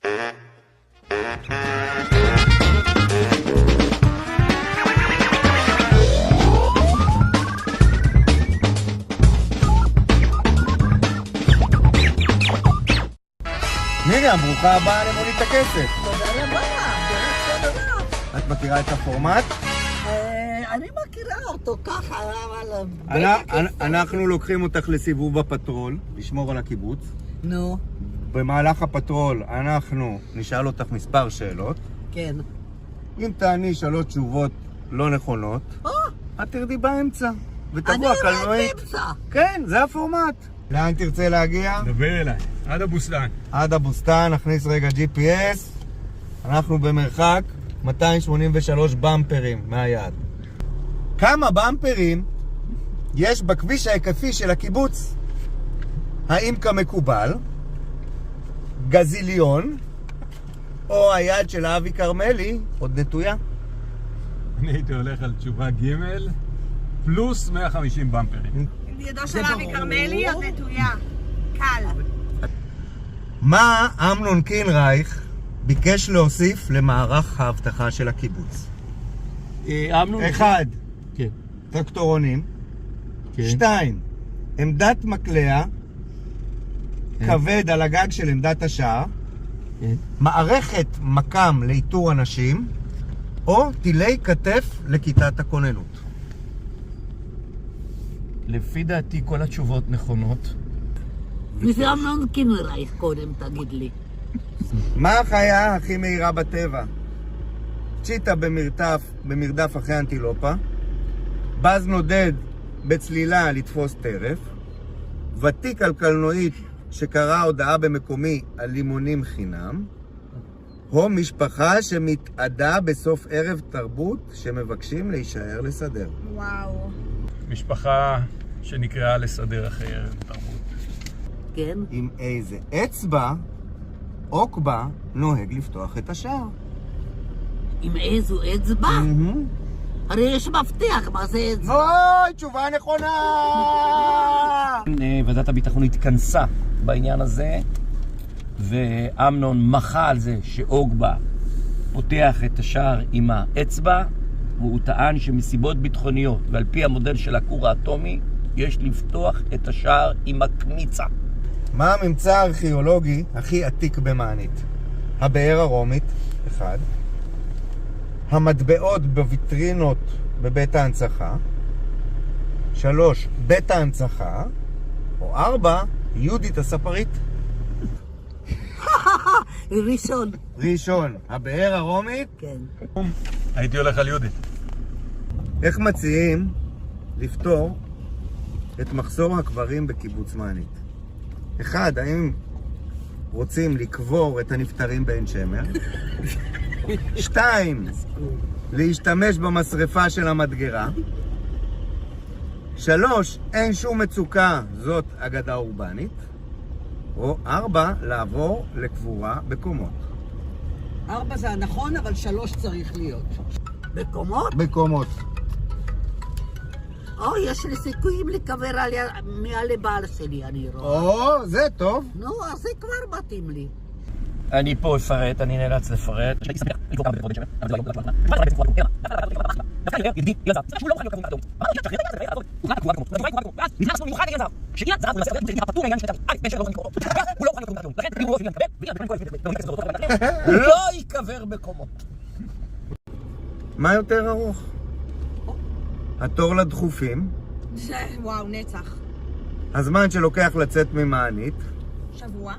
מרים, ברוכה הבאה למונית הכסף. תודה רבה, באמת תודה. את מכירה את הפורמט? אני מכירה אותו ככה, אבל... אנחנו לוקחים אותך לסיבוב בפטרול, לשמור על הקיבוץ. נו, במהלך הפטרול אנחנו נשאל אותך מספר שאלות. כן. אם תעני 3 תשובות לא נכונות, את תרדי באמצע. אני ותבוא רק הקלנועית. באמצע. כן, זה הפורמט. לאן תרצה להגיע? דבר אליי, עד הבוסתן. עד הבוסתן, נכניס רגע GPS. אנחנו במרחק 283 במפרים מהיעד. כמה במפרים יש בכביש ההיקפי של הקיבוץ? האם כמקובל, גזיליון, או היד של אבי קרמלי עוד נטויה? אני הייתי הולך על תשובה ג' פלוס 150 במפרים. ידו של אבי קרמלי עוד נטויה. קל. מה אמנון קינרייך ביקש להוסיף למערך האבטחה של הקיבוץ? אמנון... 1. כן. טרקטורונים. כן. 2. עמדת מקלע, כבד על הגג של עמדת השער. כן. מערכת מקם לאיתור אנשים, או טילי כתף לכיתת הכוננות. לפי דעתי כל התשובות נכונות. וזה אמנון קינרייך קודם, תגיד לי. מה החיה הכי מהירה בטבע? צ'יטה במרדף אחרי אנטילופה, בז נודד בצלילה לתפוס טרף, ותיק על קלנועית שקרא הודעה במקומי על לימונים חינם, או משפחה שמתעדה בסוף ערב תרבות שמבקשים להישאר לסדר. וואו. משפחה שנקראה לסדר אחרי ערב תרבות. כן? עם איזה אצבע עוקבה נוהג לפתוח את השער? עם איזו אצבע? הרי יש מפתח, מה זה אצבע? אוי, תשובה נכונה! ועדת הביטחון התכנסה בעניין הזה, ואמנון מחה על זה שאוגבה פותח את השער עם האצבע, והוא טען שמסיבות ביטחוניות ועל פי המודל של הכור האטומי יש לפתוח את השער עם הקמיצה. מה הממצא הארכיאולוגי הכי עתיק במענית? הבאר הרומית, 1. המטבעות בוויטרינות בבית ההנצחה, 3. בית ההנצחה, או 4. יהודית הספרית. ראשון. ראשון, הבאר הרומית. כן. הייתי הולך על יהודית. איך מציעים לפתור את מחסור הקברים בקיבוץ מענית? 1. האם רוצים לקבור את הנפטרים בעין שמר? 2. להשתמש במשרפה של המדגרה? 3. אין שום מצוקה, זאת אגדה אורבנית? או 4. לעבור לקבורה בקומות? 4 זה הנכון, אבל 3 צריך להיות. בקומות? בקומות. או, יש לי סיכויים לקבר מעל לבעל שלי, אני רואה. או, זה טוב. נו, אז זה כבר מתאים לי. אני פה אפרט, אני נאלץ לפרט. לא ייקבר בקומות. מה יותר ארוך? התור לדחופים, וואו, נצח. הזמן שלוקח לצאת ממענית, שבוע.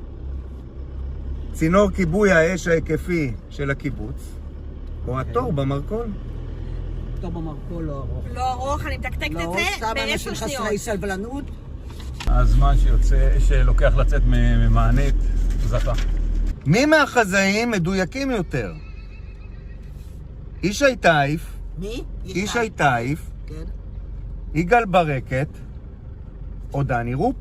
צינור כיבוי האש ההיקפי של הקיבוץ, או התור במרכול. טוב, במרכול לא ארוך. לא ארוך, אני מתקתקת את לא, זה סתם אנשים ב10 שניות. חסרי סבלנות. הזמן שלוקח לצאת ממענית, זכה. מי מהחזאים מדויקים יותר? ישי טייף, מי? ישי טייף, כן. יגאל ברקת או דני רופ?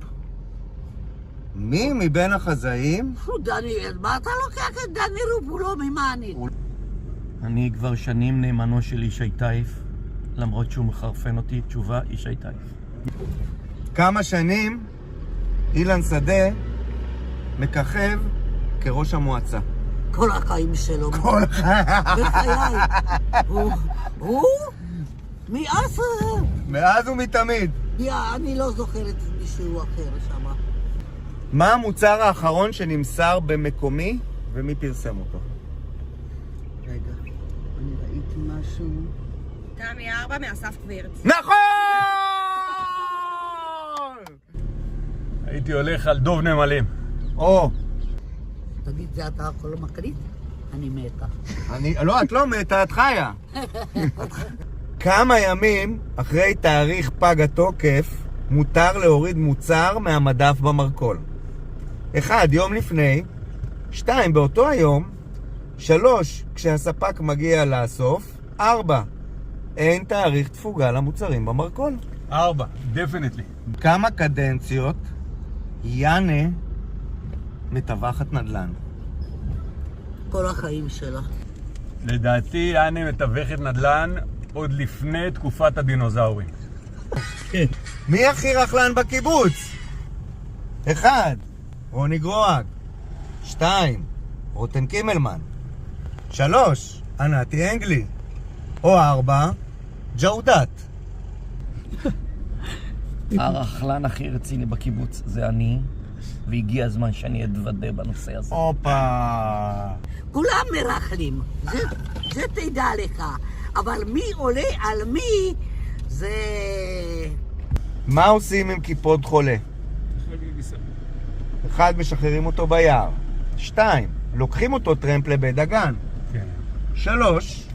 מי מבין החזאים? דניאל, מה אתה לוקח את דני רופ? הוא לא ממענית. אני כבר שנים נאמנו של ישי טייף, למרות שהוא מחרפן אותי. תשובה, ישי טייף. כמה שנים אילן שדה מככב כראש המועצה? כל החיים שלו. כל בחיי. הוא? מאז... מאז ומתמיד. אני לא זוכרת מישהו אחר שם. מה המוצר האחרון שנמסר במקומי ומי פרסם אותו? רגע, אני ראיתי משהו. תמי 4 מאסף קווירץ. נכון! הייתי הולך על דוב נמלים. או, תגיד, זה אתה יכול מקליט? אני מתה. לא, את לא מתה, את חיה. כמה ימים אחרי תאריך פג התוקף מותר להוריד מוצר מהמדף במרכול? 1. יום לפני. 2. באותו היום. 3. כשהספק מגיע לאסוף. 4. אין תאריך תפוגה למוצרים במרכול. 4, דפנטלי. כמה קדנציות יאנה מטווחת נדל"ן? כל החיים שלה. לדעתי, אני מתווכת נדל"ן עוד לפני תקופת הדינוזאורים. מי הכי רכלן בקיבוץ? 1. רוני גרואג. 2. רותם קימלמן. 3. ענתי אנגלי. או 4. ג'אודת. הרכלן הכי רציני בקיבוץ זה אני, והגיע הזמן שאני אתוודה בנושא הזה. הופה. כולם מרחלים, זה תדע לך. אבל מי עולה על מי זה... מה עושים עם קיפוד חולה? 1. משחררים אותו ביער. 2. לוקחים אותו טרמפ לבית דגן. כן. 3.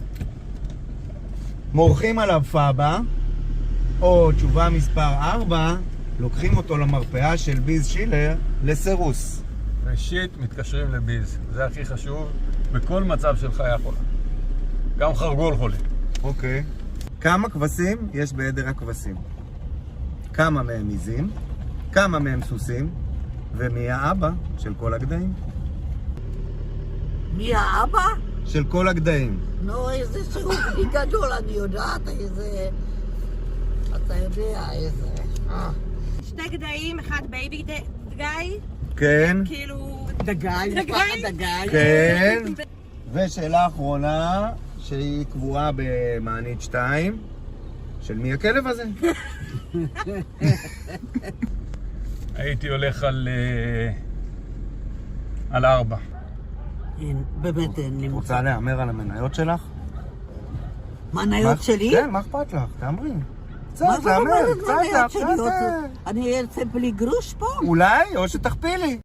מורחים עליו פאבה. או תשובה מספר 4, לוקחים אותו למרפאה של ביז שילר לסירוס. ראשית, מתקשרים לביז. זה הכי חשוב בכל מצב של חיה חולה. גם חרגול חולה. אוקיי. כמה כבשים יש בעדר הכבשים? כמה מהם עיזים? כמה מהם סוסים? ומי האבא של כל הגדיים? מי האבא? של כל הגדיים. נו, איזה שירות גדול, אני יודעת, איזה... אתה יודע, איזה... 2 גדיים, 1 בייבי דגאי. כן. כאילו... דגאי, משפחת דגאי. כן. ושאלה אחרונה, שהיא קבועה במענית 2, של מי הכלב הזה? הייתי הולך על 4. באמת אין לי... רוצה להאמר על המניות שלך? מניות שלי? כן, מה אכפת לך? תאמרי. קצת, מה זאת להמר, אומרת קצת, מניות שלי? קצת. אני ארצה בלי גרוש פה? אולי, או שתכפילי.